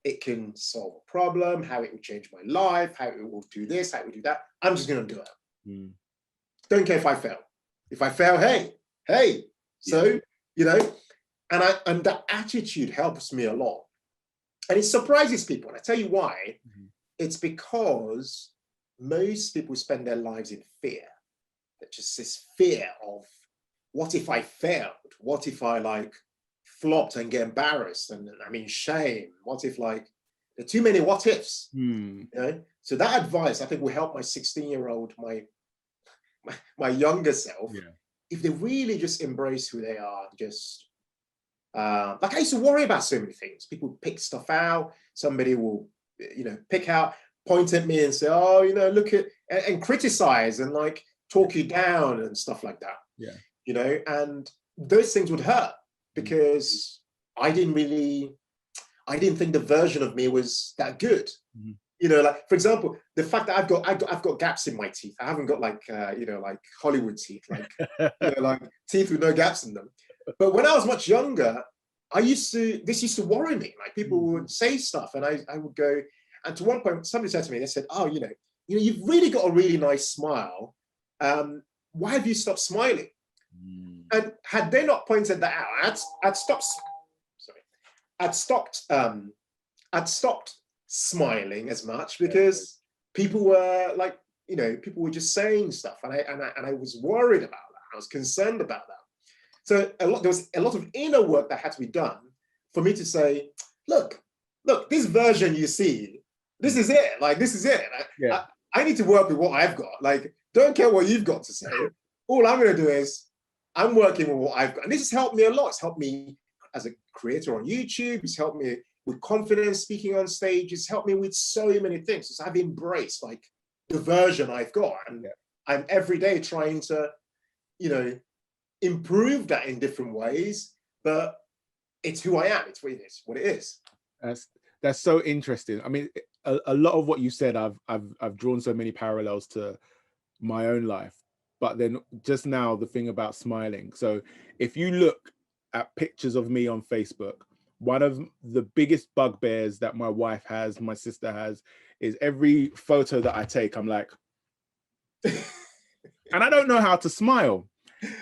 it can solve a problem, how it will change my life, how it will do this, how it will do that. I'm just going to do it. Don't care if I fail. If I fail, hey. So, and that attitude helps me a lot. And it surprises people. And I tell you why. It's because most people spend their lives in fear. It's just this fear of, what if I failed? What if I flopped and get embarrassed? And I mean, shame. What if there are too many what ifs? So that advice, I think, will help my 16-year-old, my younger self, if they really just embrace who they are, just Like I used to worry about so many things. People would pick stuff out. Somebody will, pick out, point at me and say, oh, look at, and criticize and like talk you down and stuff like that. Yeah. And those things would hurt because I didn't think the version of me was that good. Like for example, the fact that I've got gaps in my teeth. I haven't got like like Hollywood teeth, like like teeth with no gaps in them. But when I was much younger, this used to worry me. Like people would say stuff, and I would go. And to one point, somebody said to me, they said, "Oh, you've really got a really nice smile. Why have you stopped smiling?" And had they not pointed that out, I'd stopped. Sorry, I'd stopped smiling as much because people were like, people were just saying stuff, and I was worried about that. I was concerned about that. So there was a lot of inner work that had to be done for me to say, look, this version you see, this is it. Like, this is it. I need to work with what I've got. Like, don't care what you've got to say. All I'm going to do is I'm working with what I've got. And this has helped me a lot. It's helped me as a creator on YouTube. It's helped me with confidence, speaking on stage. It's helped me with so many things. So I've embraced like the version I've got. And I'm every day trying to, improve that in different ways, but it's who I am. It's what it is. That's so interesting. I mean, a lot of what you said, I've drawn so many parallels to my own life. But then just now, the thing about smiling. So if you look at pictures of me on Facebook, one of the biggest bugbears that my wife has, my sister has, is every photo that I take, I'm like, and I don't know how to smile.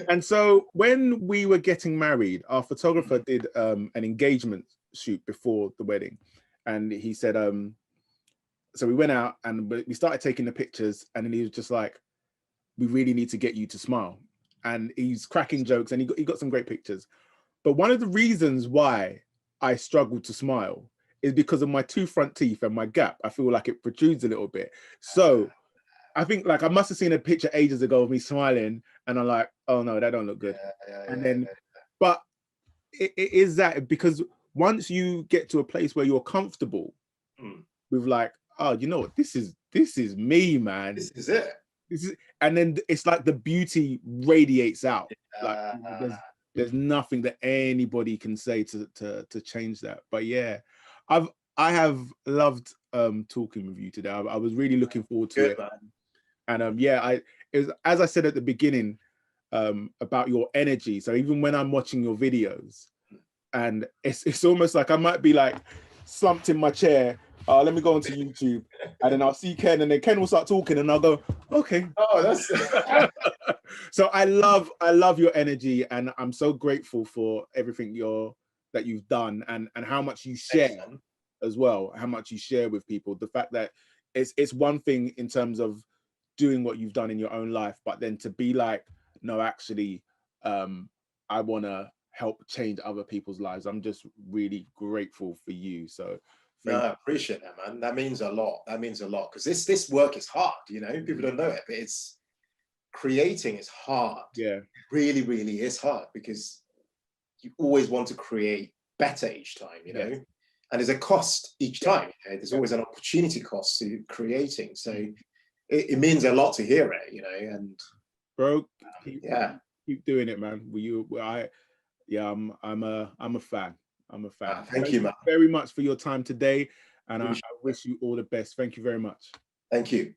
And so when we were getting married, our photographer did an engagement shoot before the wedding. And he said, so we went out and we started taking the pictures, and then he was just like, we really need to get you to smile. And he's cracking jokes, and he got some great pictures. But one of the reasons why I struggled to smile is because of my two front teeth and my gap. I feel like it protrudes a little bit. So I think like I must have seen a picture ages ago of me smiling, and I'm like, oh no, that don't look good. But it is that, because once you get to a place where you're comfortable with like, oh, you know what, this is me, man. This is it. And then it's like the beauty radiates out. Like there's nothing that anybody can say to change that. But yeah, I have loved talking with you today. I was really looking forward to it. Man. And it was, as I said at the beginning, about your energy. So even when I'm watching your videos, and it's almost like I might be like slumped in my chair. Let me go onto YouTube, and then I'll see Ken, and then Ken will start talking, and I'll go, okay. Oh, that's. So I love your energy, and I'm so grateful for everything that you've done, and how much you share as well. How much you share with people. The fact that it's one thing in terms of doing what you've done in your own life, but then to be like, no, actually, I want to help change other people's lives. I'm just really grateful for you. So I appreciate that, man. That means a lot. That means a lot, because this work is hard. People don't know it, but creating is hard. Yeah, it really, really is hard, because you always want to create better each time. And there's a cost each time. There's always an opportunity cost to creating. So it means a lot to hear it. And bro, keep doing it, man. I'm a fan. I'm a fan. Thank you, man. Very much for your time today, and I wish you all the best. Thank you very much. Thank you.